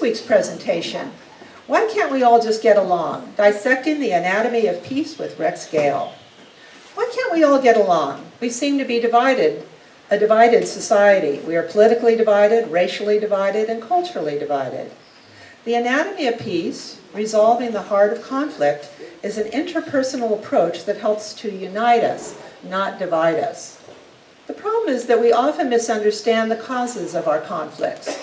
week's presentation. Why can't we all just get along? Dissecting the anatomy of peace with Rex Gale. Why can't we all get along? We seem to be divided, a divided society. We are politically divided, racially divided, and culturally divided. The anatomy of peace, resolving the heart of conflict, is an interpersonal approach that helps to unite us, not divide us. The problem is that we often misunderstand the causes of our conflicts.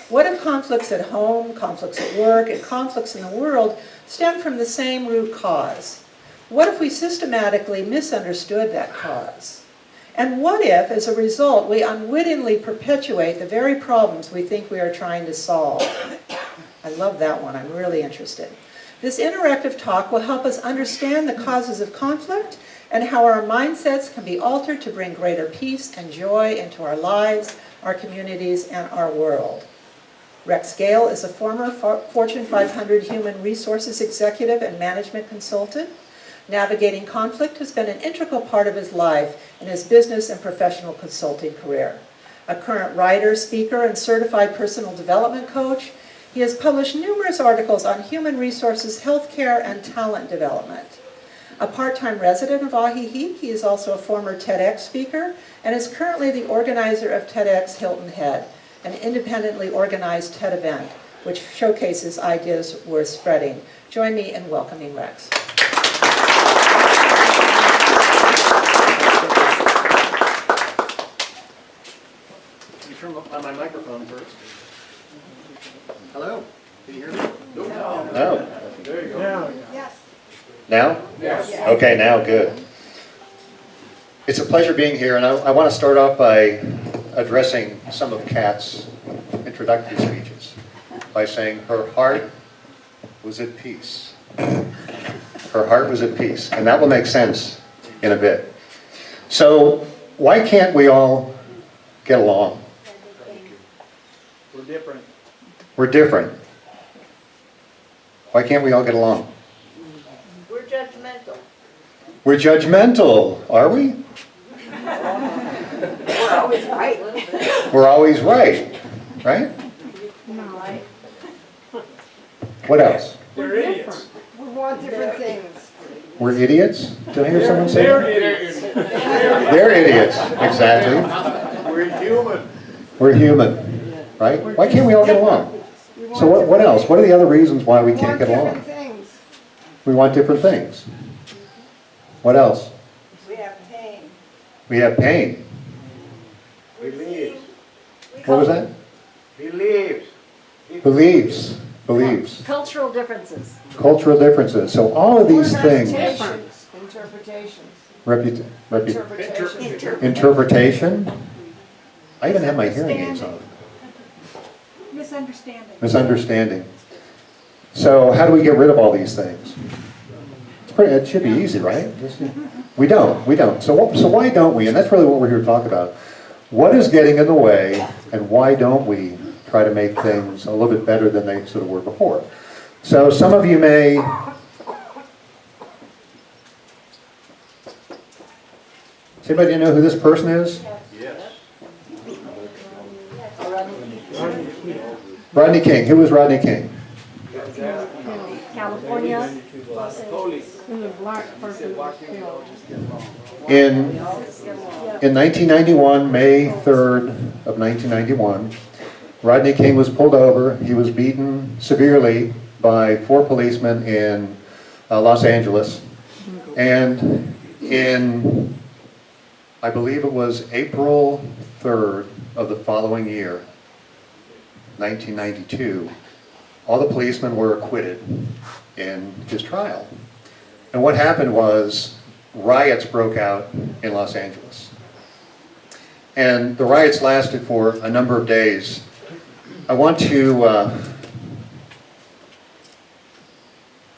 What if conflicts at home, conflicts at work, and conflicts in the world stem from the same root cause? What if we systematically misunderstood that cause? And what if, as a result, we unwittingly perpetuate the very problems we think we are trying to solve? I love that one. I'm really interested. This interactive talk will help us understand the causes of conflict and how our mindsets can be altered to bring greater peace and joy into our lives, our communities, and our world. Rex Gale is a former Fortune 500 human resources executive and management consultant. Navigating conflict has been an integral part of his life in his business and professional consulting career. A current writer, speaker, and certified personal development coach, he has published numerous articles on human resources, healthcare, and talent development. A part-time resident of Ajijic, he is also a former TEDx speaker and is currently the organizer of TEDx Hilton Head, an independently organized TED event which showcases ideas worth spreading. Join me in welcoming Rex. You turn on my microphone first. Hello? Can you hear me? No. There you go. Yes. Now? Yes. Okay, now good. It's a pleasure being here, and I want to start off by addressing some of Kat's introductory speeches by saying her heart was at peace. Her heart was at peace, and that will make sense in a bit. So, why can't we all get along? We're different. We're different. Why can't we all get along? We're judgmental. We're judgmental, are we? We're always right. We're always right, right? No. What else? We're idiots. We want different things. We're idiots? Did I hear someone say They're that? idiots. They're idiots, exactly. We're human. We're human, right? Why can't we all get along? So what else? What are the other reasons why we can't get along? Things. We want different things. What else? We have pain. We have pain. Believes. What was that? Believes. Beliefs. Beliefs. Cultural differences. Cultural differences. So all of these things. Interpretations. Interpretation. I even have my hearing aids on. Misunderstanding. Misunderstanding. So how do we get rid of all these things? It should be easy, right? We don't. So why don't we? And that's really what we're here to talk about. What is getting in the way, and why don't we try to make things a little bit better than they sort of were before? So some of you may... Does anybody know who this person is? Yes. Rodney King. Who was Rodney King? California. In 1991, May 3rd of 1991, Rodney King was pulled over. He was beaten severely by 4 policemen in Los Angeles. And in, I believe it was April 3rd of the following year, 1992, all the policemen were acquitted in his trial. And what happened was riots broke out in Los Angeles. And the riots lasted for a number of days. I want to...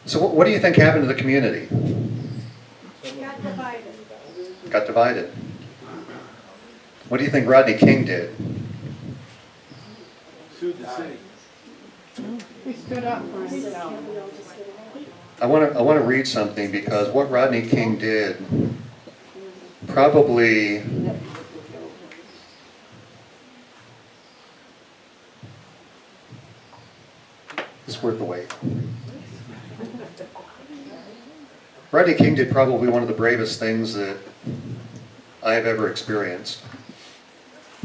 So what do you think happened to the community? Got divided. Got divided. What do you think Rodney King did? Sued the city. He stood up for himself. I want to read something, because what Rodney King did probably It's worth the wait. Rodney King did probably one of the bravest things that I have ever experienced.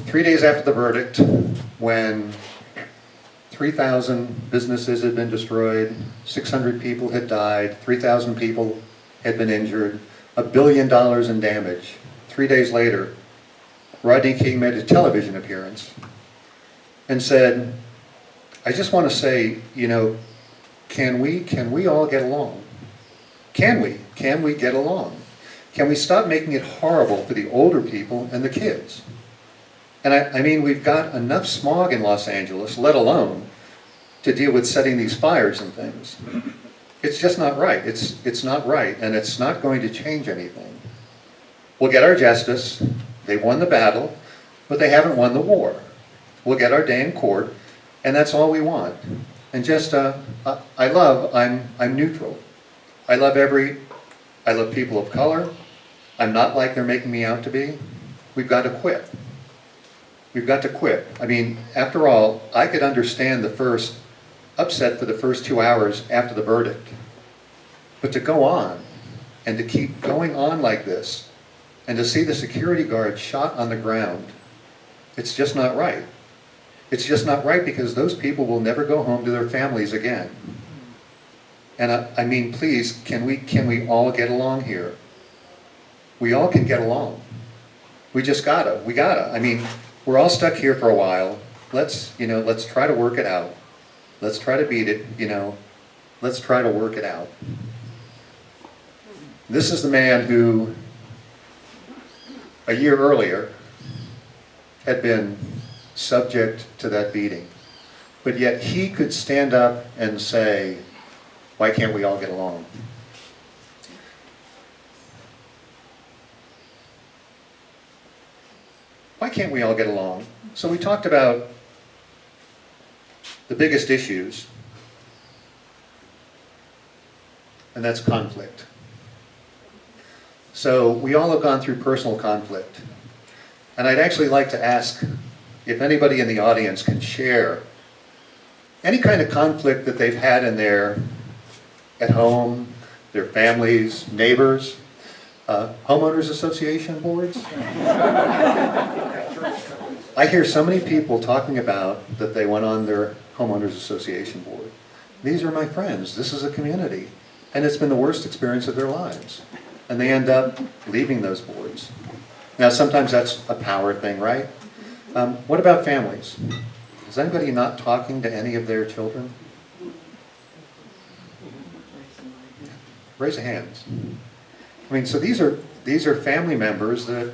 3 days after the verdict, when 3,000 businesses had been destroyed, 600 people had died, 3,000 people had been injured, $1 billion in damage. 3 days later, Rodney King made a television appearance and said, I just want to say, you know, can we all get along? Can we? Can we get along? Can we stop making it horrible for the older people and the kids? And I mean, we've got enough smog in Los Angeles, let alone to deal with setting these fires and things. It's just not right. It's not right, and it's not going to change anything. We'll get our justice. They won the battle, but they haven't won the war. We'll get our day in court, and that's all we want. And just, I'm neutral. I love people of color. I'm not like they're making me out to be. We've got to quit. We've got to quit. I mean, after all, I could understand the first upset for the first 2 hours after the verdict. But to go on, and to keep going on like this, and to see the security guard shot on the ground, it's just not right. It's just not right, because those people will never go home to their families again. And I mean, please, can we all get along here? We all can get along. We gotta. I mean, we're all stuck here for a while. Let's try to work it out. Let's try to beat it, let's try to work it out. This is the man who, a year earlier, had been subject to that beating. But yet he could stand up and say, why can't we all get along? Why can't we all get along? So we talked about the biggest issues, and that's conflict. So we all have gone through personal conflict. And I'd actually like to ask if anybody in the audience can share any kind of conflict that they've had in their, at home, their families, neighbors, homeowners association boards. I hear so many people talking about that they went on their homeowners association board. These are my friends. This is a community. And it's been the worst experience of their lives. And they end up leaving those boards. Now, sometimes that's a power thing, right? What about families? Is anybody not talking to any of their children? Raise your hands. I mean, so these are family members that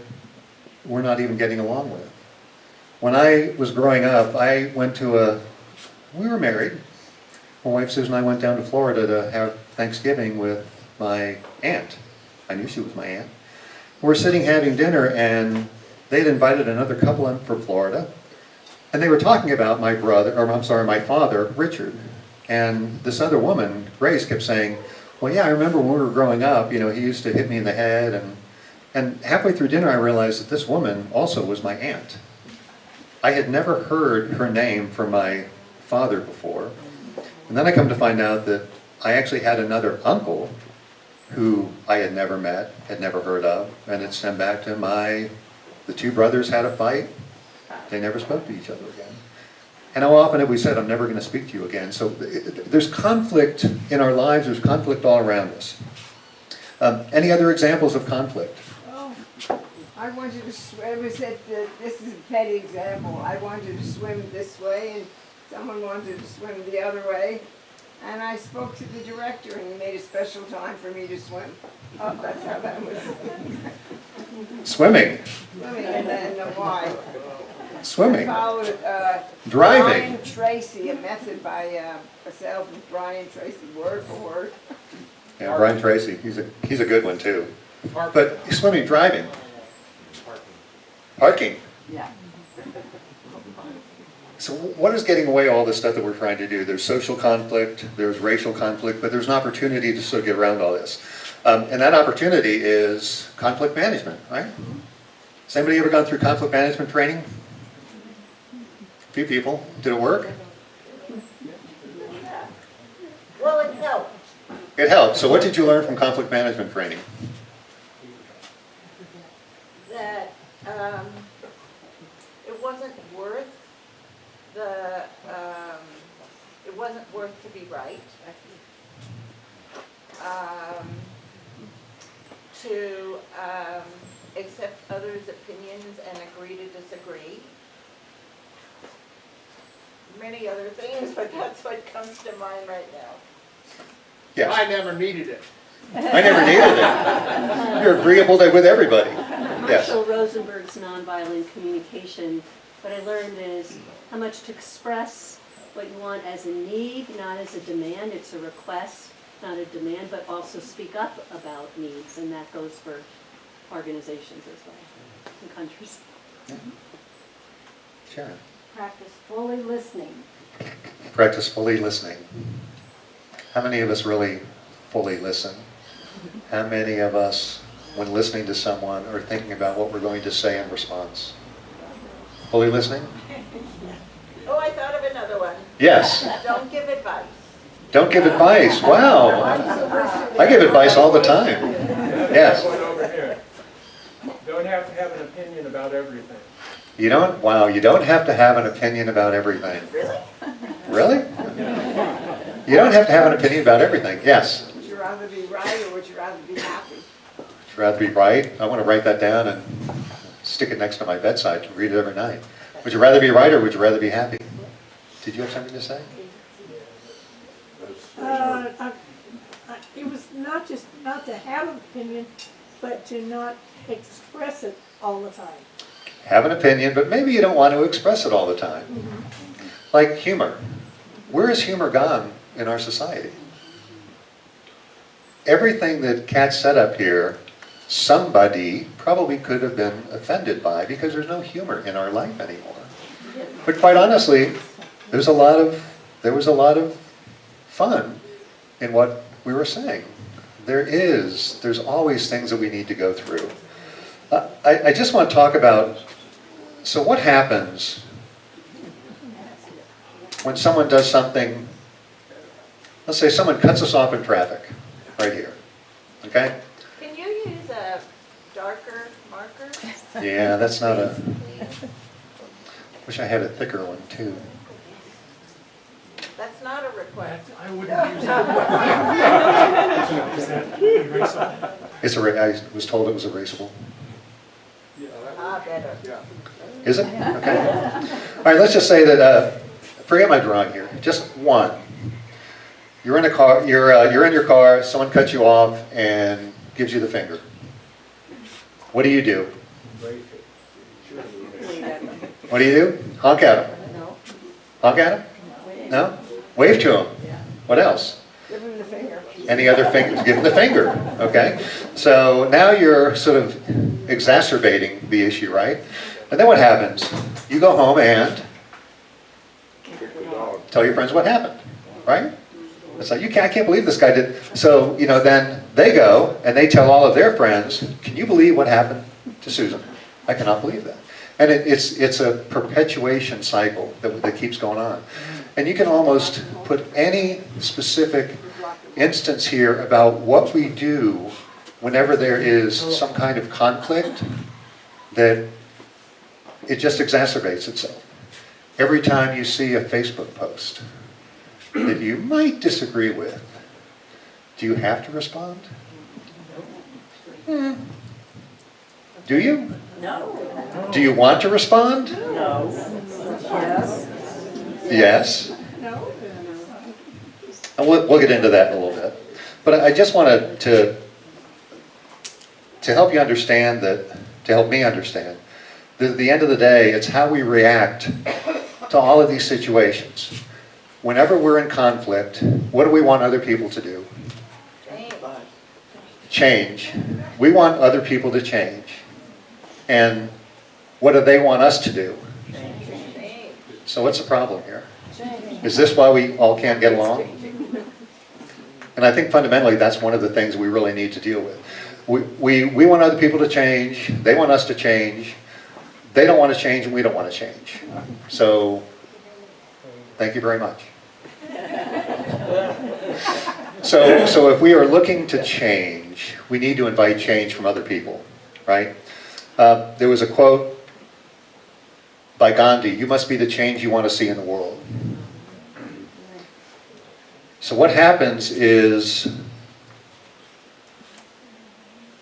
we're not even getting along with. When I was growing up, I went to we were married. My wife Susan and I went down to Florida to have Thanksgiving with my aunt. I knew she was my aunt. We're sitting having dinner, and they'd invited another couple in from Florida, and they were talking about my father, Richard. And this other woman, Grace, kept saying, well, yeah, I remember when we were growing up, he used to hit me in the head, and halfway through dinner I realized that this woman also was my aunt. I had never heard her name from my father before. And then I come to find out that I actually had another uncle who I had never met, had never heard of, and it stemmed back to the two brothers had a fight. They never spoke to each other again. And how often have we said, I'm never going to speak to you again? So there's conflict in our lives, there's conflict all around us. Any other examples of conflict? Oh, I wanted to swim. This is a petty example. I wanted to swim this way, and someone wanted to swim the other way. And I spoke to the director, and he made a special time for me to swim. Oh, that's how that was. Swimming. Swimming, and then why? Swimming. I followed Driving. Brian Tracy, a method by a salesman, Brian Tracy, word for word. Yeah, Brian Tracy, he's a good one too. But swimming, driving. Parking. Yeah. So what is getting away all this stuff that we're trying to do? There's social conflict, there's racial conflict, but there's an opportunity to sort of get around all this. And that opportunity is conflict management, right? Has anybody ever gone through conflict management training? A few people. Did it work? It helped. So what did you learn from conflict management training? That it wasn't worth the, it wasn't worth to be right. To accept others' opinions and agree to disagree. Many other things, but that's what comes to mind right now. Yes. I never needed it. I never needed it. You're agreeable with everybody. Yes. Marshall Rosenberg's nonviolent communication, what I learned is how much to express what you want as a need, not as a demand. It's a request, not a demand, but also speak up about needs, and that goes for organizations as well, and countries. Sharon. Practice fully listening. Practice fully listening. How many of us really fully listen? How many of us, when listening to someone, are thinking about what we're going to say in response? Fully listening? Oh, I thought of another one. Yes. Don't give advice. Don't give advice. Wow. I give advice all the time. Yes. One over here. Don't have to have an opinion about everything. You don't? Wow, you don't have to have an opinion about everything. Really? Really? You don't have to have an opinion about everything. Yes. Would you rather be right or would you rather be happy? Would you rather be right? I want to write that down and stick it next to my bedside and read it every night. Would you rather be right or would you rather be happy? Did you have something to say? It was not just not to have an opinion, but to not express it all the time. Have an opinion, but maybe you don't want to express it all the time. Like humor. Where has humor gone in our society? Everything that Kat said up here, somebody probably could have been offended by because there's no humor in our life anymore. But quite honestly, there was a lot of fun in what we were saying. There's always things that we need to go through. I just want to talk about, so what happens when someone does something, let's say someone cuts us off in traffic, right here, okay? Can you use a darker marker? Yeah, that's not a, wish I had a thicker one too. That's not a request. I wouldn't use that. Is that erasable? I was told it was erasable. Ah, better. Yeah. Is it? Okay. All right, let's just say that, forget my drawing here, just one. You're in a car, you're in your car, someone cuts you off and gives you the finger. What do you do? What do you do? Honk at him. Honk at him? No? Wave to him. What else? Give him the finger. Any other fingers? Give him the finger, okay? So now you're sort of exacerbating the issue, right? And then what happens? You go home and tell your friends what happened, right? It's like, I can't believe this guy did. So, then they go and they tell all of their friends, can you believe what happened to Susan? I cannot believe that. And it's a perpetuation cycle that keeps going on. And you can almost put any specific instance here about what we do whenever there is some kind of conflict, that it just exacerbates itself. Every time you see a Facebook post that you might disagree with, do you have to respond? Do you? No. Do you want to respond? No. Yes. Yes. No. And we'll get into that in a little bit. But I just wanted to help you understand that, to help me understand, that at the end of the day, it's how we react to all of these situations. Whenever we're in conflict, what do we want other people to do? Change. We want other people to change. And what do they want us to do? So what's the problem here? Is this why we all can't get along? And I think fundamentally that's one of the things we really need to deal with. We want other people to change, they want us to change, they don't want to change and we don't want to change. So, thank you very much. So if we are looking to change, we need to invite change from other people, right? There was a quote by Gandhi, "You must be the change you want to see in the world." So what happens is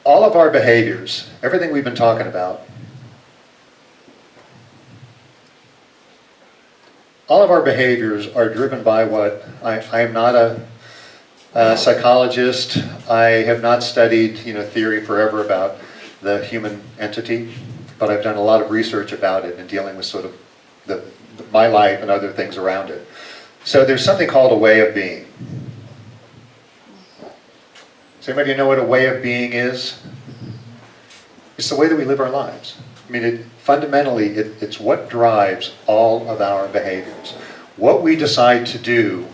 all of our behaviors, everything we've been talking about, all of our behaviors are driven by what, I am not a psychologist, I have not studied theory forever about the human entity, but I've done a lot of research about it and dealing with sort of my life and other things around it. So there's something called a way of being. Does anybody know what a way of being is? It's the way that we live our lives. I mean, fundamentally, it's what drives all of our behaviors. What we decide to do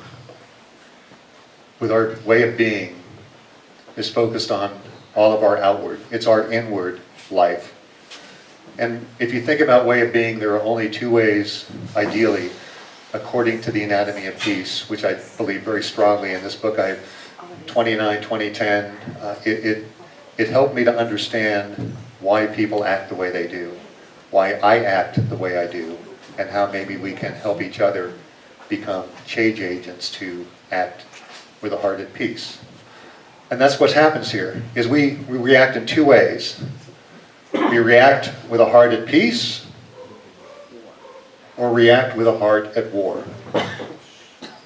with our way of being is focused on all of our outward. It's our inward life. And if you think about way of being, there are only two ways, ideally, according to the Anatomy of Peace, which I believe very strongly in this book, 2010, it helped me to understand why people act the way they do, why I act the way I do, and how maybe we can help each other become change agents to act with a heart at peace. And that's what happens here, is we react in two ways. We react with a heart at peace, or react with a heart at war.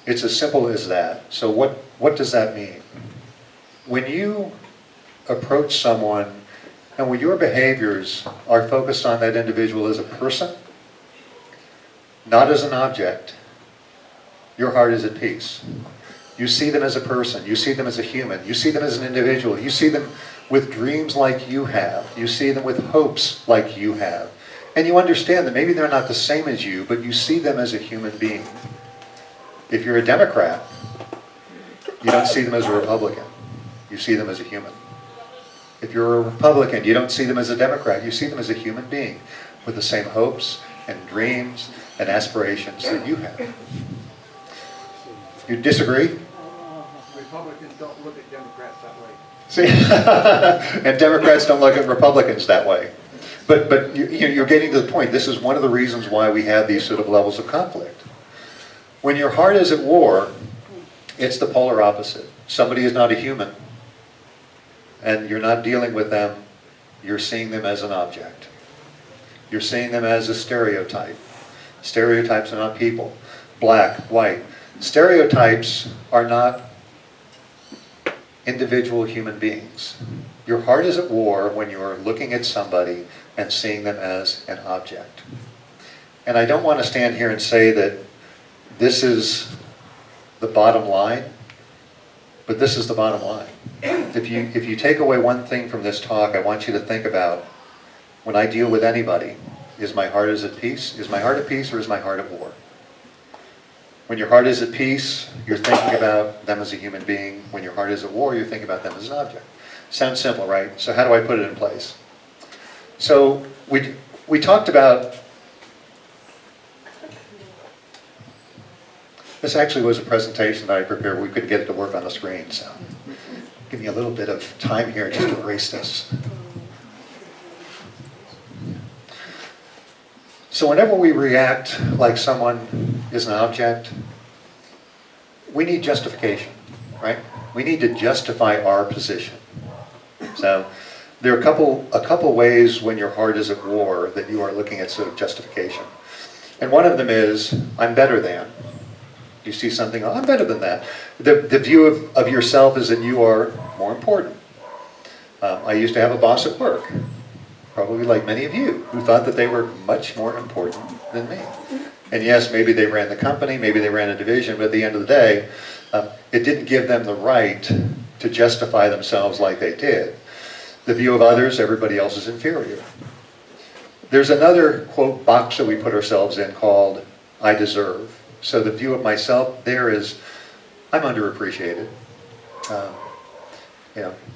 It's as simple as that. So what does that mean? When you approach someone, and when your behaviors are focused on that individual as a person, not as an object, your heart is at peace. You see them as a person, you see them as a human, you see them as an individual, you see them with dreams like you have, you see them with hopes like you have, and you understand that maybe they're not the same as you, but you see them as a human being. If you're a Democrat, you don't see them as a Republican, you see them as a human. If you're a Republican, you don't see them as a Democrat, you see them as a human being with the same hopes and dreams and aspirations that you have. You disagree? Republicans don't look at Democrats that way. See, and Democrats don't look at Republicans that way. But you're getting to the point. This is one of the reasons why we have these sort of levels of conflict. When your heart is at war, it's the polar opposite. Somebody is not a human, and you're not dealing with them, you're seeing them as an object. You're seeing them as a stereotype. Stereotypes are not people. Black, white. Stereotypes are not individual human beings. Your heart is at war when you're looking at somebody and seeing them as an object. And I don't want to stand here and say that this is the bottom line, but this is the bottom line. If you take away one thing from this talk, I want you to think about, when I deal with anybody, is my heart at peace? Is my heart at peace, or is my heart at war? When your heart is at peace, you're thinking about them as a human being. When your heart is at war, you're thinking about them as an object. Sounds simple, right? So how do I put it in place? So we talked about, this actually was a presentation that I prepared. We couldn't get it to work on the screen, so give me a little bit of time here just to erase this. So whenever we react like someone is an object, we need justification, right? We need to justify our position. So there are a couple ways when your heart is at war that you are looking at sort of justification. And one of them is, I'm better than. You see something, oh, I'm better than that. The view of yourself is that you are more important. I used to have a boss at work, probably like many of you, who thought that they were much more important than me. And yes, maybe they ran the company, maybe they ran a division, but at the end of the day, it didn't give them the right to justify themselves like they did. The view of others, everybody else is inferior. There's another, quote, box that we put ourselves in called, I deserve. So the view of myself there is, I'm underappreciated.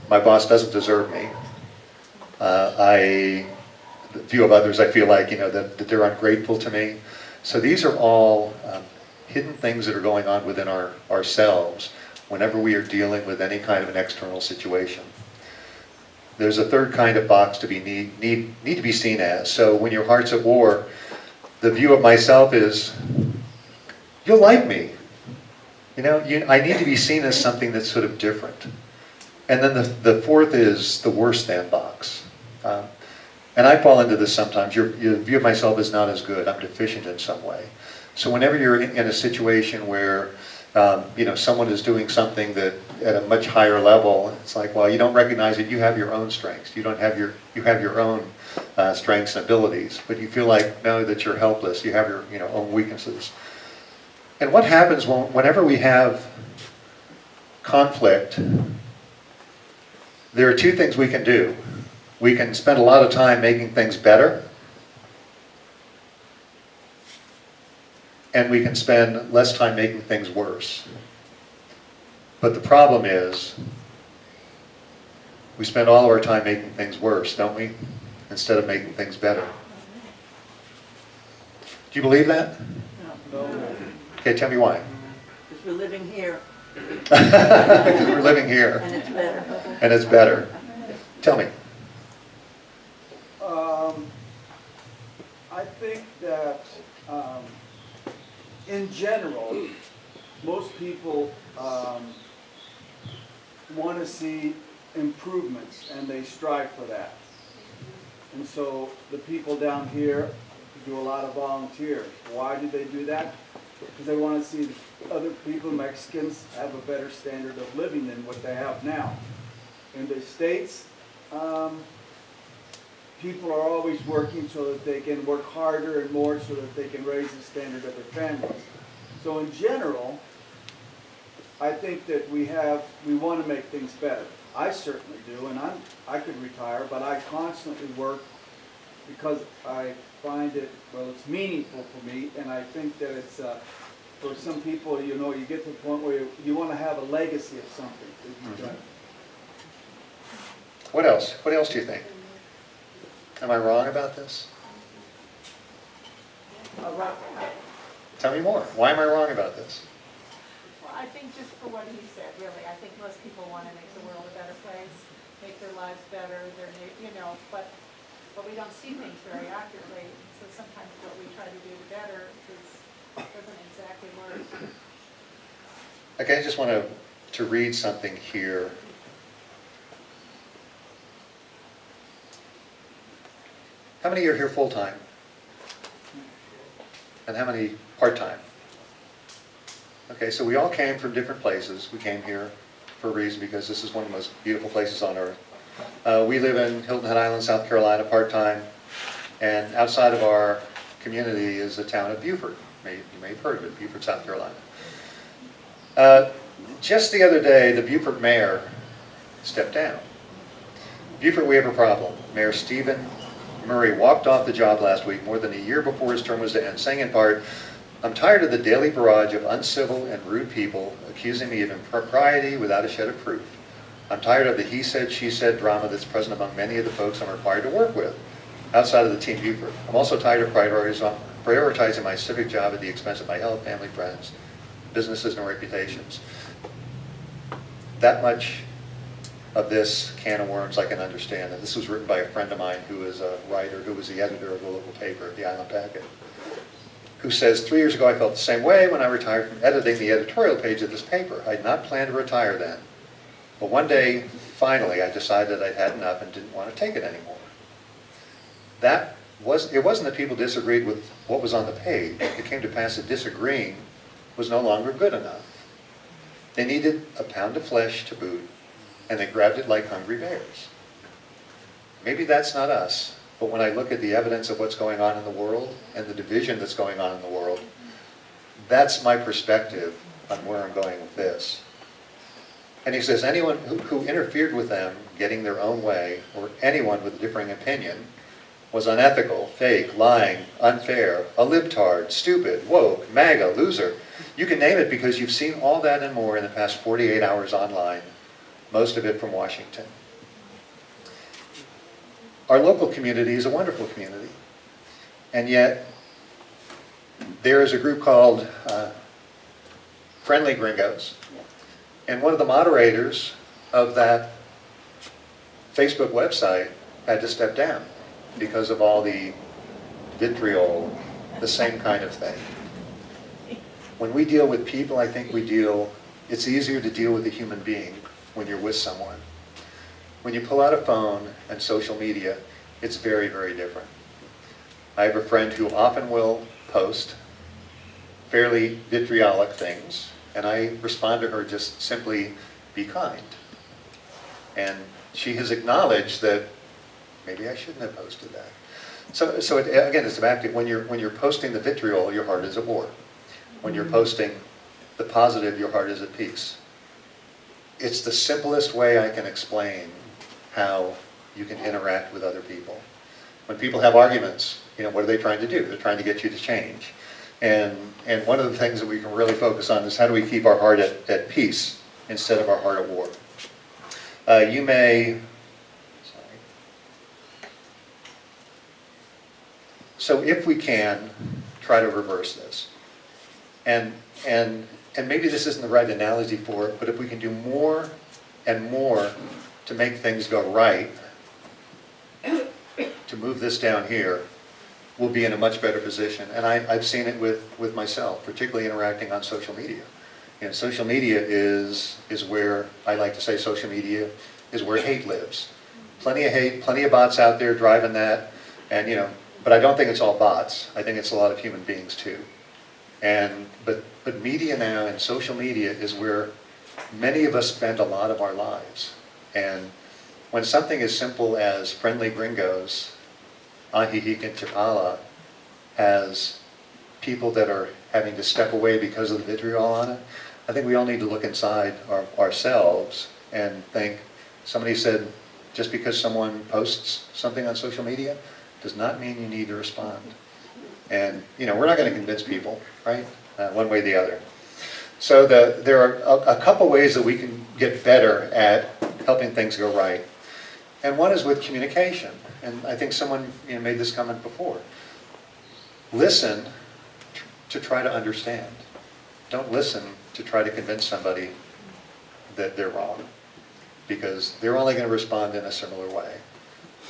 My boss doesn't deserve me. The view of others, I feel like, that they're ungrateful to me. So these are all hidden things that are going on within ourselves, whenever we are dealing with any kind of an external situation. There's a third kind of box to be need to be seen as. So when your heart's at war, the view of myself is, you'll like me. You know, I need to be seen as something that's sort of different. And then the fourth is the worse than box. And I fall into this sometimes. Your view of myself is not as good. I'm deficient in some way. So whenever you're in a situation where you know, someone is doing something that at a much higher level, it's like, well, you don't recognize it. You have your own strengths. You have your own strengths and abilities, but you feel like, no, that you're helpless. You have your own weaknesses. And what happens whenever we have conflict? There are two things we can do. We can spend a lot of time making things better, and we can spend less time making things worse. But the problem is, we spend all of our time making things worse, don't we? Instead of making things better. Do you believe that? No. Okay, tell me why. Because we're living here, Because we're living here, and it's better. and it's better. Tell me. I think that in general, most people want to see improvements, and they strive for that. And so the people down here do a lot of volunteers. Why do they do that? Because they want to see other people, Mexicans, have a better standard of living than what they have now. In the States, people are always working so that they can work harder and more so that they can raise the standard of their families. So in general, I think that we want to make things better. I certainly do, and I could retire, but I constantly work because I find it, well, it's meaningful for me, and I think that it's, for some people, you get to the point where you want to have a legacy of something that you've done. What else? What else do you think? Am I wrong about this? Tell me more. Why am I wrong about this? Well, I think just for what he said, really, I think most people want to make the world a better place, make their lives better, but we don't see things very accurately. So sometimes what we try to do to better doesn't exactly work. Okay, I just want to read something here. How many are here full-time? And how many part-time? Okay, so we all came from different places. We came here for a reason, because this is one of the most beautiful places on earth. We live in Hilton Head Island, South Carolina, part-time. And outside of our community is the town of Buford. You may have heard of it, Buford, South Carolina. Just the other day, the Buford mayor stepped down. Buford, we have a problem. Mayor Stephen Murray walked off the job last week, more than a year before his term was to end, saying in part, "I'm tired of the daily barrage of uncivil and rude people accusing me of impropriety without a shred of proof. I'm tired of the he said, she said drama that's present among many of the folks I'm required to work with outside of the Team Buford. I'm also tired of prioritizing my civic job at the expense of my health, family, friends, businesses, and reputations." That much of this can of worms I can understand. And this was written by a friend of mine who is a writer, who was the editor of the local paper, the Island Packet, who says, 3 years ago I felt the same way when I retired from editing the editorial page of this paper. I had not planned to retire then. But one day, finally, I decided I'd had enough and didn't want to take it anymore. It wasn't that people disagreed with what was on the page. It came to pass that disagreeing was no longer good enough. They needed a pound of flesh to boot, and they grabbed it like hungry bears. Maybe that's not us, but when I look at the evidence of what's going on in the world and the division that's going on in the world, that's my perspective on where I'm going with this. And he says anyone who interfered with them getting their own way, or anyone with a differing opinion, was unethical, fake, lying, unfair, a libtard, stupid, woke, MAGA, loser. You can name it, because you've seen all that and more in the past 48 hours online, most of it from Washington. Our local community is a wonderful community, and yet there is a group called Friendly Gringos, And one of the moderators of that Facebook website had to step down because of all the vitriol, the same kind of thing. When we deal with people, I think it's easier to deal with a human being when you're with someone. When you pull out a phone and social media, it's very, very different. I have a friend who often will post fairly vitriolic things, and I respond to her just simply, be kind. And she has acknowledged that maybe I shouldn't have posted that. So again, it's back to when you're posting the vitriol, your heart is at war. When you're posting the positive, your heart is at peace. It's the simplest way I can explain how you can interact with other people. When people have arguments, what are they trying to do? They're trying to get you to change. And one of the things that we can really focus on is how do we keep our heart at peace instead of our heart at war. You may, so if we can, try to reverse this. And maybe this isn't the right analogy for it, but if we can do more and more to make things go right, to move this down here, we'll be in a much better position. And I've seen it with myself, particularly interacting on social media. Social media is where, I like to say social media is where hate lives. Plenty of hate, plenty of bots out there driving that, and but I don't think it's all bots. I think it's a lot of human beings too. But media now and social media is where many of us spend a lot of our lives. And when something as simple as friendly Gringos, Ajijic and Chapala, has people that are having to step away because of the vitriol on it, I think we all need to look inside ourselves and think, somebody said, just because someone posts something on social media does not mean you need to respond. And we're not going to convince people, right? One way or the other. So there are a couple ways that we can get better at helping things go right. And one is with communication. And I think someone made this comment before. Listen to try to understand. Don't listen to try to convince somebody that they're wrong, because they're only going to respond in a similar way.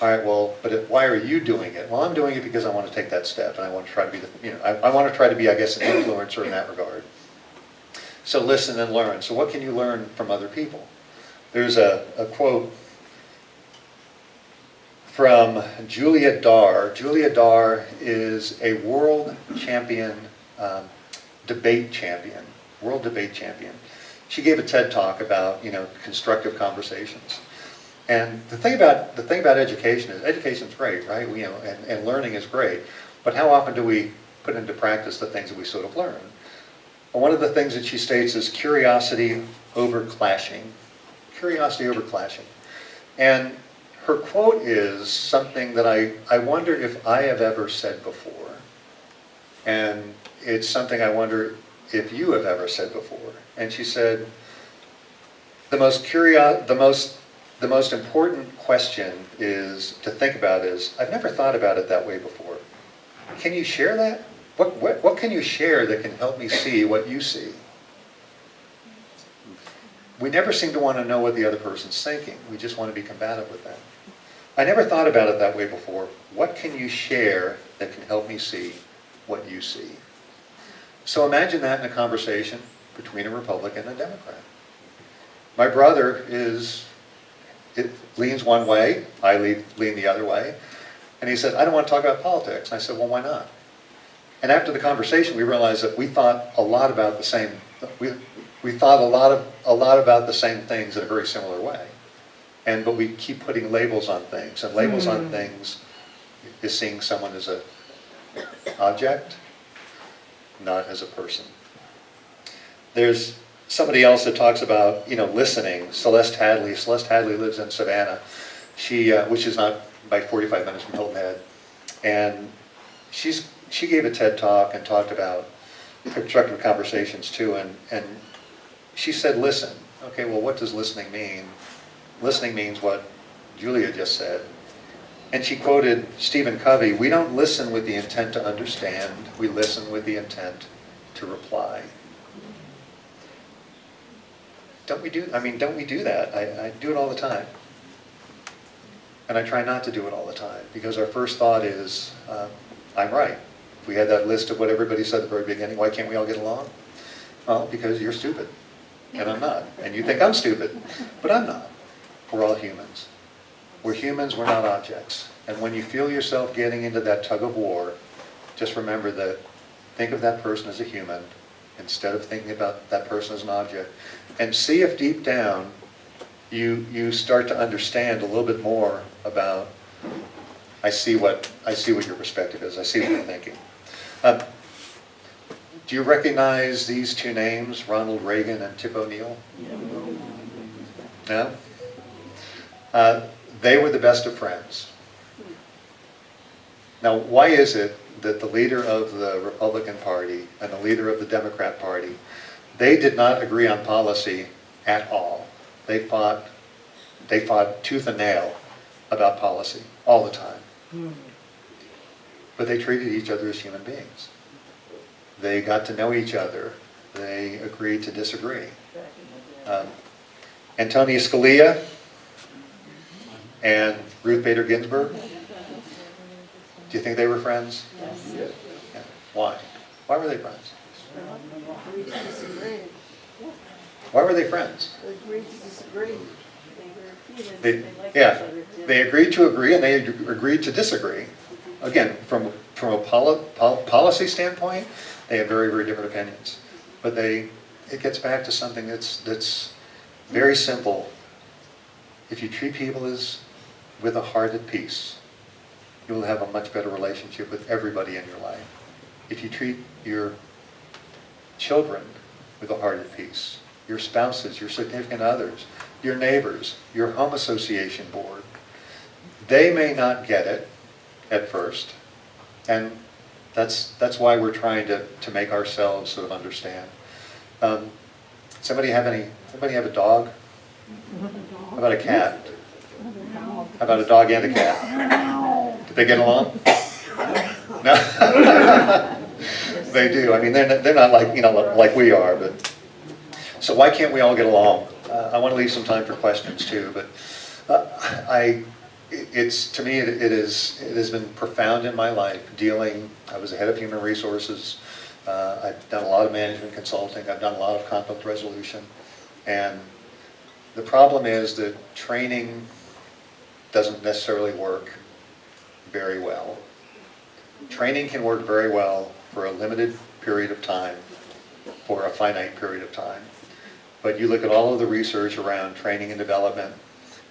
All right, well, but why are you doing it? Well, I'm doing it because I want to take that step, and I want to try to be I want to try to be, I guess, an influencer in that regard. So listen and learn. So what can you learn from other people? There's a quote from Julia Darr. Julia Darr is a world champion, debate champion, world debate champion. She gave a TED talk about constructive conversations. And the thing about education is education's great, right? And learning is great. But how often do we put into practice the things that we sort of learn? Well, one of the things that she states is curiosity over clashing. Curiosity over clashing. And her quote is something that I wonder if I have ever said before. And it's something I wonder if you have ever said before. And she said, the most important question is to think about is, I've never thought about it that way before. Can you share that? What can you share that can help me see what you see? We never seem to want to know what the other person's thinking. We just want to be combative with them. I never thought about it that way before. What can you share that can help me see what you see? So imagine that in a conversation between a Republican and a Democrat. My brother leans one way, I lean the other way, and he said, I don't want to talk about politics. And I said, well, why not? And after the conversation, we realized that we thought a lot about the same. We thought a lot about the same things in a very similar way, but we keep putting labels on things, and labels on things is seeing someone as an object, not as a person. There's somebody else that talks about listening. Celeste Hadley. Celeste Hadley lives in Savannah. She, which is not by 45 minutes from Hilton Head, and she gave a TED talk and talked about constructive conversations too, and she said, listen. Okay, well, what does listening mean? Listening means what Julia just said. And she quoted Stephen Covey, we don't listen with the intent to understand, we listen with the intent to reply. don't we do that? I do it all the time. And I try not to do it all the time, because our first thought is, I'm right. If we had that list of what everybody said at the very beginning, why can't we all get along? Well, because you're stupid, and I'm not. And you think I'm stupid, but I'm not. We're all humans. We're humans, we're not objects. And when you feel yourself getting into that tug of war, just remember that, think of that person as a human, instead of thinking about that person as an object. And see if deep down, you start to understand a little bit more about, I see what your perspective is, I see what you're thinking. Do you recognize these two names, Ronald Reagan and Tip O'Neill? No? They were the best of friends. Now, why is it that the leader of the Republican Party and the leader of the Democrat Party, they did not agree on policy at all? They fought tooth and nail about policy all the time. But they treated each other as human beings. They got to know each other. They agreed to disagree. Antonia Scalia and Ruth Bader Ginsburg, do you think they were friends? Yes. Yeah. Why? Why were they friends? Agreed to disagree. Why were they friends? Agreed to disagree. They agreed to agree and they agreed to disagree. Again, from a policy standpoint, they have very, very different opinions. But it gets back to something that's very simple. If you treat people with a heart at peace, you will have a much better relationship with everybody in your life. If you treat your children with a heart at peace, your spouses, your significant others, your neighbors, your home association board, they may not get it at first, and that's why we're trying to make ourselves sort of understand. Anybody have a dog? How about a cat? How about a dog and a cat? Did they get along? No. They do. I mean, they're not like we are, but so why can't we all get along? I want to leave some time for questions too, but to me it has been profound in my life dealing. I was the head of human resources. I've done a lot of management consulting. I've done a lot of conflict resolution, and the problem is that training doesn't necessarily work very well. Training can work very well for a limited period of time, for a finite period of time. But you look at all of the research around training and development,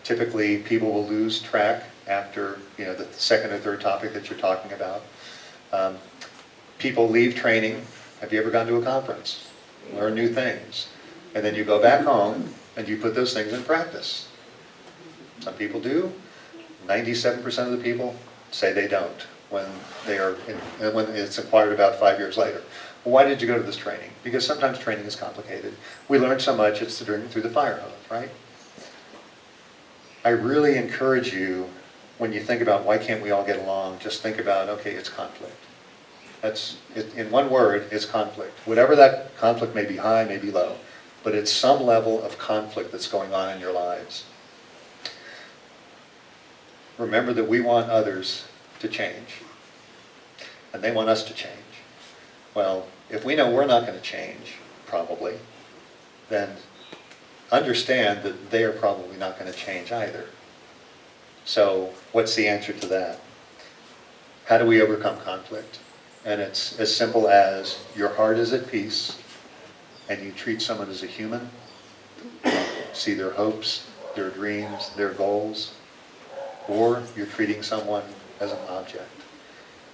typically people will lose track after the second or third topic that you're talking about. People leave training. Have you ever gone to a conference? Learn new things. And then you go back home and you put those things in practice. Some people do. 97% of the people say they don't when it's acquired about 5 years later. Well, why did you go to this training? Because sometimes training is complicated. We learn so much, it's through the fire hose, right? I really encourage you, when you think about why can't we all get along, just think about, okay, it's conflict. In one word, it's conflict. Whatever that conflict may be high, may be low, but it's some level of conflict that's going on in your lives. Remember that we want others to change, and they want us to change. Well, if we know we're not going to change, probably, then understand that they are probably not going to change either. So what's the answer to that? How do we overcome conflict? And it's as simple as your heart is at peace and you treat someone as a human, see their hopes, their dreams, their goals, or you're treating someone as an object.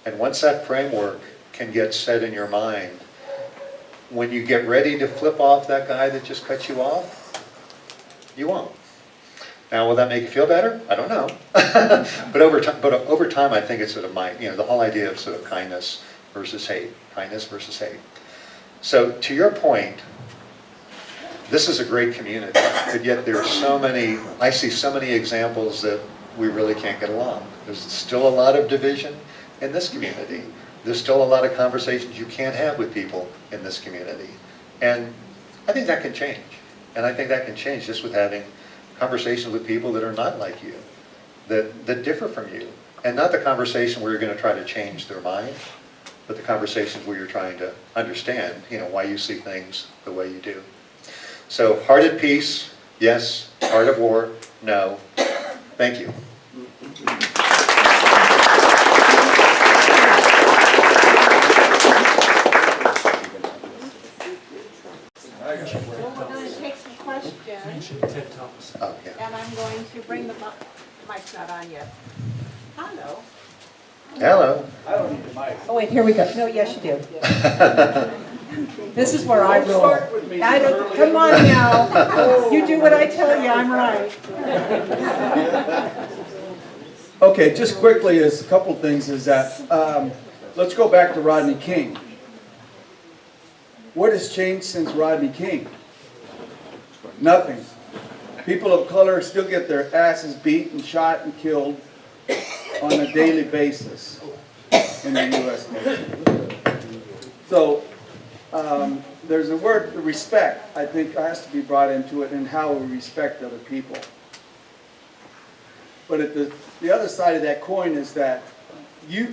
And once that framework can get set in your mind, when you get ready to flip off that guy that just cut you off, you won't. Now, will that make you feel better? I don't know. But over time, I think it's sort of the whole idea of sort of kindness versus hate. Kindness versus hate. So to your point, this is a great community, but yet there's I see so many examples that we really can't get along. There's still a lot of division in this community. There's still a lot of conversations you can't have with people in this community. And I think that can change. And I think that can change just with having conversations with people that are not like you, that differ from you. And not the conversation where you're going to try to change their mind, but the conversations where you're trying to understand, why you see things the way you do. So, heart at peace, yes. Heart at war, no. Thank you. Well, we're going to take some questions, Oh, yeah. and I'm going to bring the mic's not on yet. Hello. Hello. I don't need the mic. Oh, wait, here we go. No, yes, you do. This is where I roll. Start with me. I don't, come on now. You do what I tell you, I'm right. Okay, just quickly, is a couple of things is that, let's go back to Rodney King. What has changed since Rodney King? Nothing. People of color still get their asses beat and shot and killed on a daily basis in the U.S. nation. So, there's a word, respect, I think has to be brought into it, and how we respect other people. But at the other side of that coin is that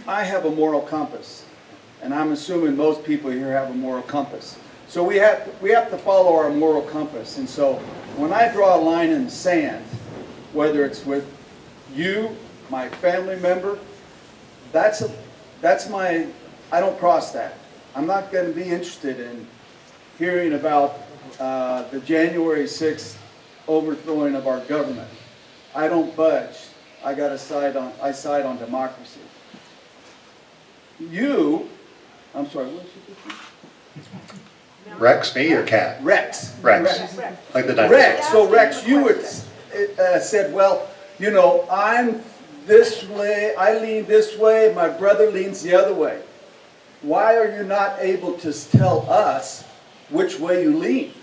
I have a moral compass, and I'm assuming most people here have a moral compass. So we have to follow our moral compass. And so when I draw a line in the sand, whether it's with you, my family member, that's my, I don't cross that. I'm not going to be interested in hearing about the January 6th overthrowing of our government. I don't budge. I side on democracy. I'm sorry, what was your Rex, me or cat? Rex. Rex. Like the dinosaur. Rex. So Rex, you said, well, I'm this way, I lean this way, my brother leans the other way. Why are you not able to tell us which way you lean?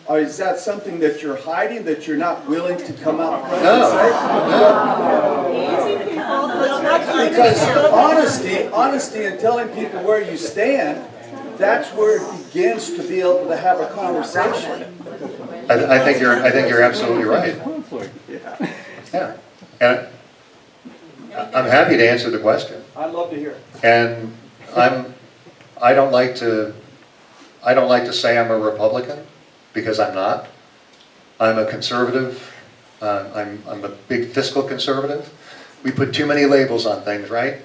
Or is that something that you're hiding, that you're not willing to come out front and say? No. Because honesty and telling people where you stand, that's where it begins to be able to have a conversation. I think you're absolutely right. Yeah. And I'm happy to answer the question. I'd love to hear it. And I don't like to say I'm a Republican, because I'm not. I'm a conservative. I'm a big fiscal conservative. We put too many labels on things, right?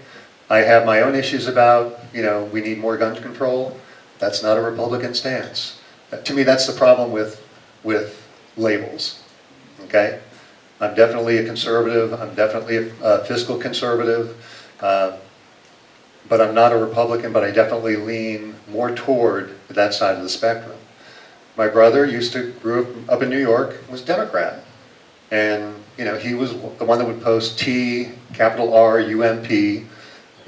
I have my own issues about, we need more gun control. That's not a Republican stance. To me, that's the problem with labels, okay? I'm definitely a conservative. I'm definitely a fiscal conservative. But I'm not a Republican, but I definitely lean more toward that side of the spectrum. My brother grew up in New York, was Democrat. And, he was the one that would post T, capital R, UMP,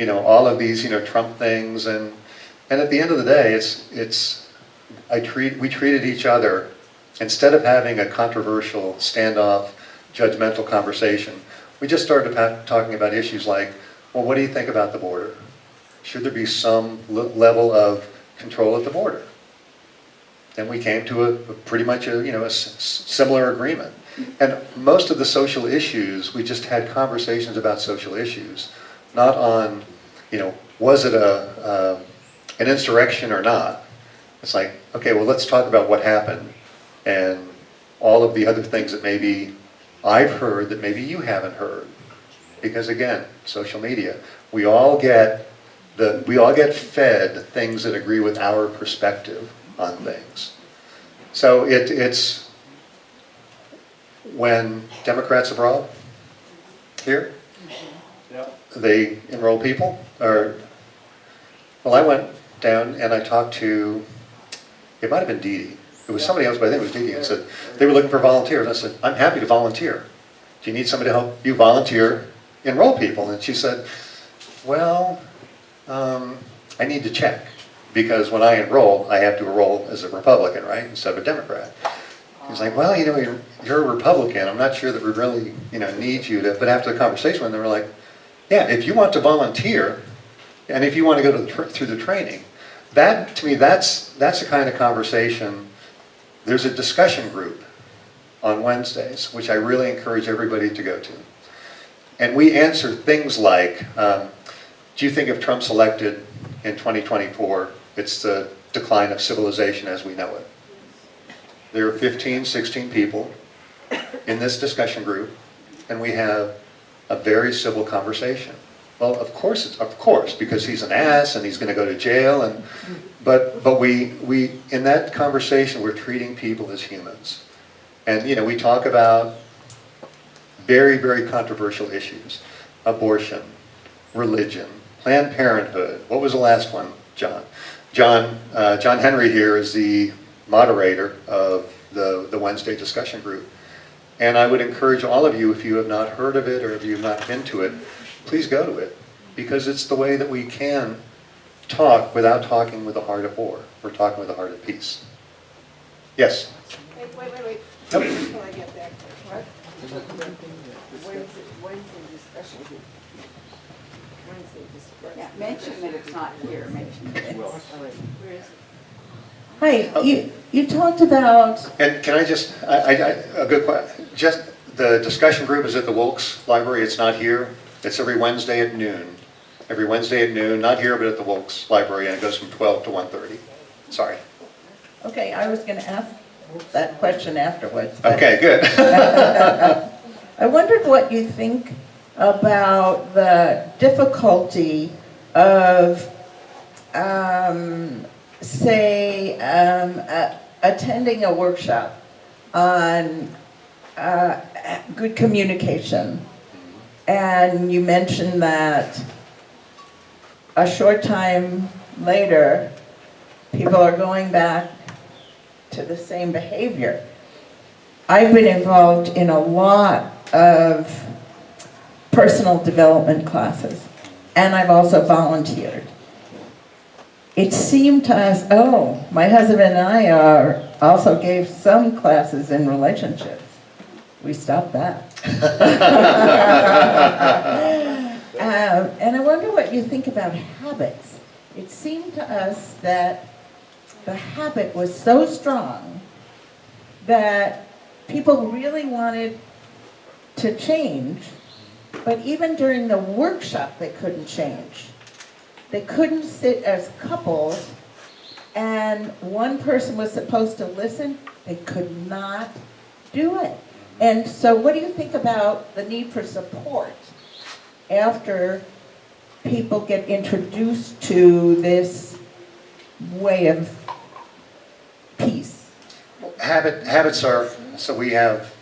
all of these, Trump things. And at the end of the day, we treated each other, instead of having a controversial, standoff, judgmental conversation, we just started talking about issues like, well, what do you think about the border? Should there be some level of control at the border? And we came to pretty much a similar agreement. And most of the social issues, we just had conversations about social issues, not on, was it an insurrection or not? It's like, okay, well, let's talk about what happened and all of the other things that maybe I've heard that maybe you haven't heard. Because again, social media, we all get fed things that agree with our perspective on things. So it's when Democrats abroad here, they enroll people, well, I went down and I talked to, it might have been Dee Dee. It was somebody else, but I think it was Dee Dee, and said they were looking for volunteers. I said, I'm happy to volunteer. Do you need somebody to help you volunteer, enroll people? And she said, well, I need to check, because when I enroll, I have to enroll as a Republican, right, instead of a Democrat. He's like, well, you're a Republican. I'm not sure that we really, need you to. But after the conversation, they were like, yeah, if you want to volunteer, and if you want to go through the training, to me, that's the kind of conversation. There's a discussion group on Wednesdays, which I really encourage everybody to go to. And we answer things like, do you think if Trump's elected in 2024, it's the decline of civilization as we know it? There are 15, 16 people in this discussion group, and we have a very civil conversation. Well, of course, because he's an ass and he's going to go to jail. But we in that conversation, we're treating people as humans. And, you know, we talk about very, very controversial issues. Abortion, religion, Planned Parenthood. What was the last one, John? John Henry here is the moderator of the Wednesday discussion group. And I would encourage all of you, if you have not heard of it or if you have not been to it, please go to it. Because it's the way that we can talk without talking with a heart of war. We're talking with a heart of peace. Yes? Wait. Nope. Can I get back there? What? Wednesday discussion group. Wednesday discussion. Yeah, mention that it's not here, mention that it's. Where is it? Hi, you talked about, And can I just, a good question, just the discussion group is at the Wilkes Library, it's not here. It's every Wednesday at noon. Every Wednesday at noon, not here, but at the Wilkes Library, and it goes from 12 to 1:30. Sorry. okay, I was going to ask that question afterwards. but Okay, good. I wondered what you think about the difficulty of, say, attending a workshop on good communication. And you mentioned that a short time later, people are going back to the same behavior. I've been involved in a lot of personal development classes, and I've also volunteered. It seemed to us, my husband and I also gave some classes in relationships. We stopped that. And I wonder what you think about habits. It seemed to us that the habit was so strong that people really wanted to change, but even during the workshop they couldn't change. They couldn't sit as couples and one person was supposed to listen. They could not do it. And so what do you think about the need for support after people get introduced to this way of peace? Habits are, so we have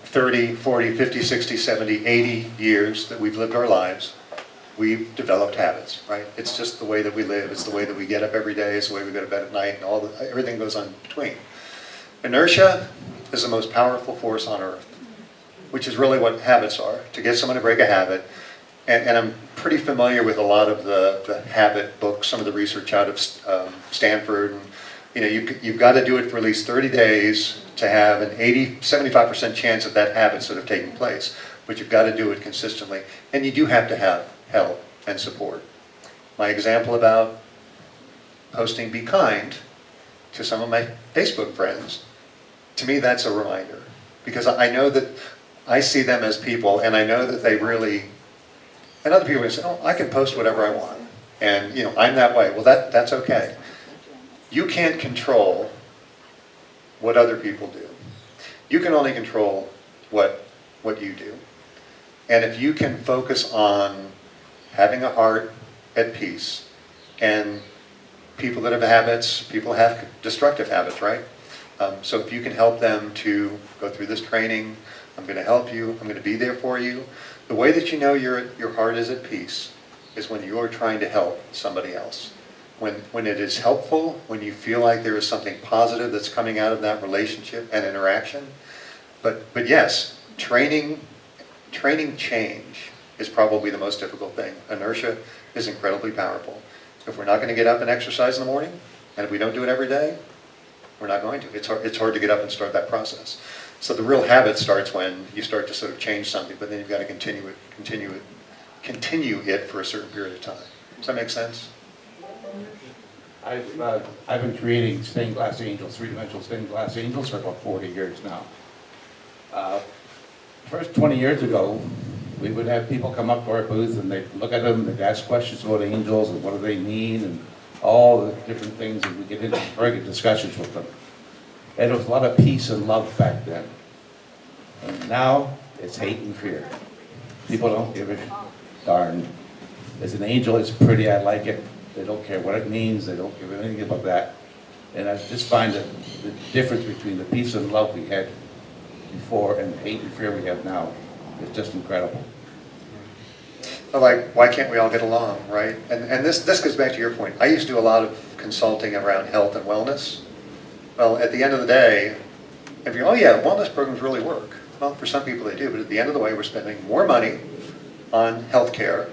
30, 40, 50, 60, 70, 80 years that we've lived our lives. We've developed habits, right? It's just the way that we live. It's the way that we get up every day. It's the way we go to bed at night, and everything goes on between. Inertia is the most powerful force on earth, which is really what habits are, to get someone to break a habit. And I'm pretty familiar with a lot of the habit books, some of the research out of Stanford. And, you've got to do it for at least 30 days to have an 75% chance of that habit sort of taking place. But you've got to do it consistently. And you do have to have help and support. My example about posting "Be Kind" to some of my Facebook friends, to me that's a reminder. Because I know that I see them as people, and I know that they really, and other people say, I can post whatever I want. And, I'm that way. Well, that's okay. You can't control what other people do. You can only control what you do. And if you can focus on having a heart at peace, and people that have habits, people have destructive habits, right? So if you can help them to go through this training, I'm going to help you, I'm going to be there for you. The way that you know your heart is at peace is when you're trying to help somebody else. When it is helpful, when you feel like there is something positive that's coming out of that relationship and interaction. But yes, training change is probably the most difficult thing. Inertia is incredibly powerful. If we're not going to get up and exercise in the morning, and if we don't do it every day, we're not going to. It's hard to get up and start that process. So the real habit starts when you start to sort of change something, but then you've got to continue it for a certain period of time. Does that make sense? I've been creating stained glass angels, three-dimensional stained glass angels for about 40 years now. First 20 years ago, we would have people come up to our booth and they'd look at them, they'd ask questions about angels and what do they mean and all the different things, and we get into very good discussions with them. And there was a lot of peace and love back then. And now it's hate and fear. People don't give a darn. There's an angel, it's pretty, I like it. They don't care what it means, they don't give anything about that. And I just find that the difference between the peace and love we had before and the hate and fear we have now is just incredible. But like, why can't we all get along, right? And this goes back to your point. I used to do a lot of consulting around health and wellness. Well, at the end of the day, if you, oh yeah, wellness programs really work. Well, for some people they do, but at the end of the way, we're spending more money on health care,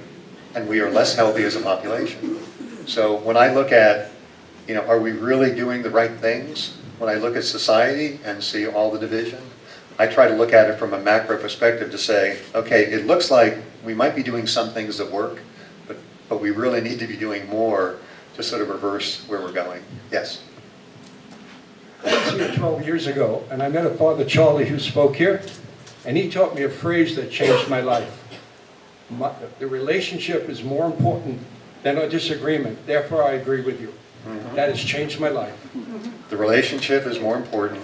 and we are less healthy as a population. So when I look at, you know, are we really doing the right things? When I look at society and see all the division, I try to look at it from a macro perspective to say, okay, it looks like we might be doing some things that work, but we really need to be doing more to sort of reverse where we're going. Yes? I was here 12 years ago, and I met a Father Charlie who spoke here, and he taught me a phrase that changed my life. The relationship is more important than a disagreement, therefore I agree with you. Mm-hmm. That has changed my life. The relationship is more important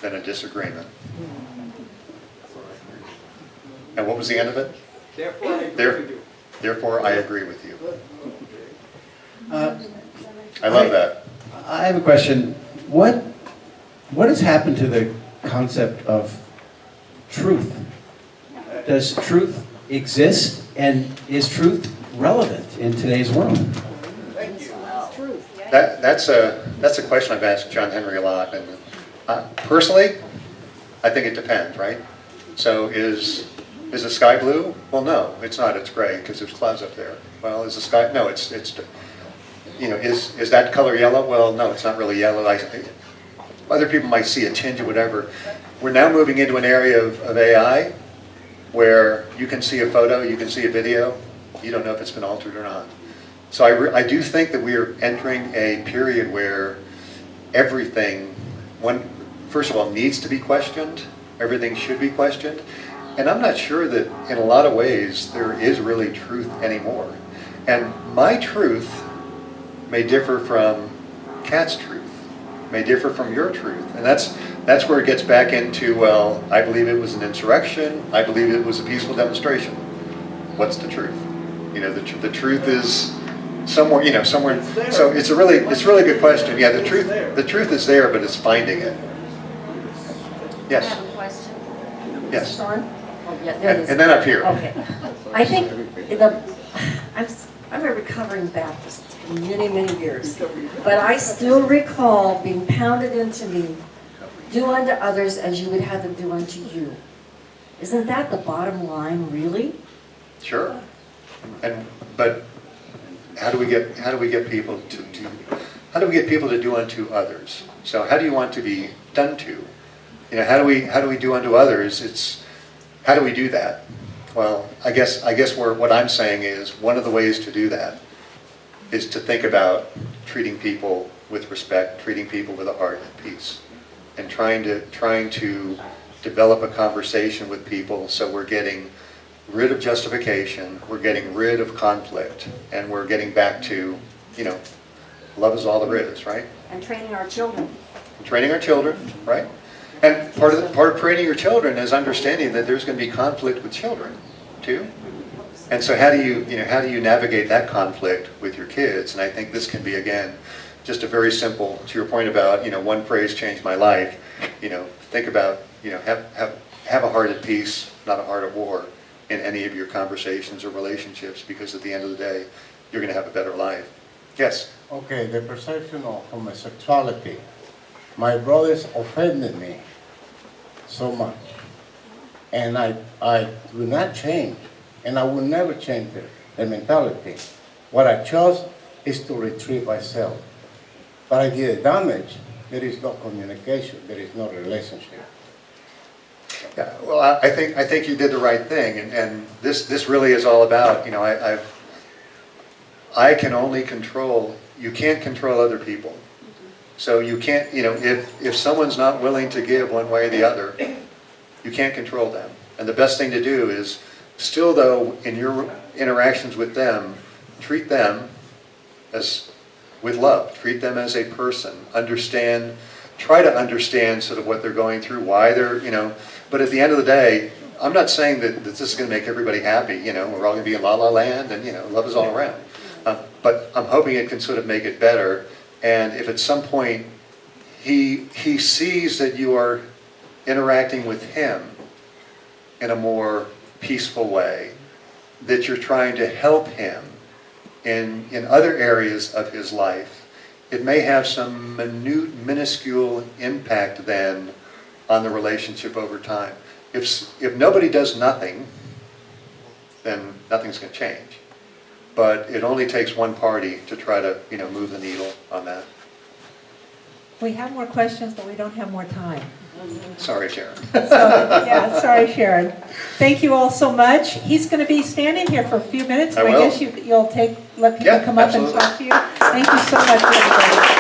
than a disagreement. And what was the end of it? Therefore I agree with you. Therefore I agree with you. I love that. I have a question. What has happened to the concept of truth? Does truth exist, and is truth relevant in today's world? That's a question I've asked John Henry a lot, and personally, I think it depends, right? So is the sky blue? Well, no, it's not. It's gray because there's clouds up there. Well, is the sky? No, it's you know, is that color yellow? Well, no, it's not really yellow. Other people might see a tinge or whatever. We're now moving into an area of AI where you can see a photo, you can see a video, you don't know if it's been altered or not. So I do think that we are entering a period where everything, first of all, needs to be questioned. Everything should be questioned. And I'm not sure that in a lot of ways there is really truth anymore. And my truth may differ from Kat's truth, may differ from your truth. And that's where it gets back into, well, I believe it was an insurrection, I believe it was a peaceful demonstration. What's the truth? You know, the truth is somewhere, you know, somewhere. So it's a really good question. Yeah, the truth is there, but it's finding it. Yes. I have a question. Yes. Is this on? Oh, yeah, there it is. And then up here. Okay. I think I'm a recovering Baptist for many, many years, but I still recall being pounded into me, do unto others as you would have them do unto you. Isn't that the bottom line, really? Sure. But how do we get people to do unto others? So how do you want to be done to? You know, how do we do unto others? How do we do that? Well, I guess what I'm saying is one of the ways to do that is to think about treating people with respect, treating people with a heart at peace, and trying to develop a conversation with people so we're getting rid of justification, we're getting rid of conflict, and we're getting back to, you know, love is all there is, right? And training our children. Training our children, right? And part of training your children is understanding that there's going to be conflict with children, too. And so how do you navigate that conflict with your kids? And I think this can be, again, just a very simple, to your point about, you know, one phrase changed my life. You know, think about, you know, have a heart at peace, not a heart at war in any of your conversations or relationships, because at the end of the day, you're going to have a better life. Yes? Okay, the perception of homosexuality. My brothers offended me so much. And I will not change, and I will never change the mentality. What I chose is to retreat myself. But I did damage. There is no communication, there is no relationship. Yeah, well, I think you did the right thing, and this really is all about, you know, I can only control, you can't control other people. So you can't, you know, if someone's not willing to give one way or the other, You can't control them. And the best thing to do is, still though, in your interactions with them, treat them as with love. Treat them as a person. Understand, try to understand sort of what they're going through, why they're, but at the end of the day, I'm not saying that this is going to make everybody happy, we're all going to be in la la land and, love is all around. But I'm hoping it can sort of make it better. And if at some point he sees that you are interacting with him in a more peaceful way, that you're trying to help him in other areas of his life, it may have some minuscule impact then on the relationship over time. If nobody does nothing, then nothing's going to change. But it only takes one party to try to, move the needle on that. We have more questions, but we don't have more time. Sorry, Sharon. Sorry, Sharon. Thank you all so much. He's going to be standing here for a few minutes. I so will. I guess you'll let people come up and talk to you. Thank you so much, everybody.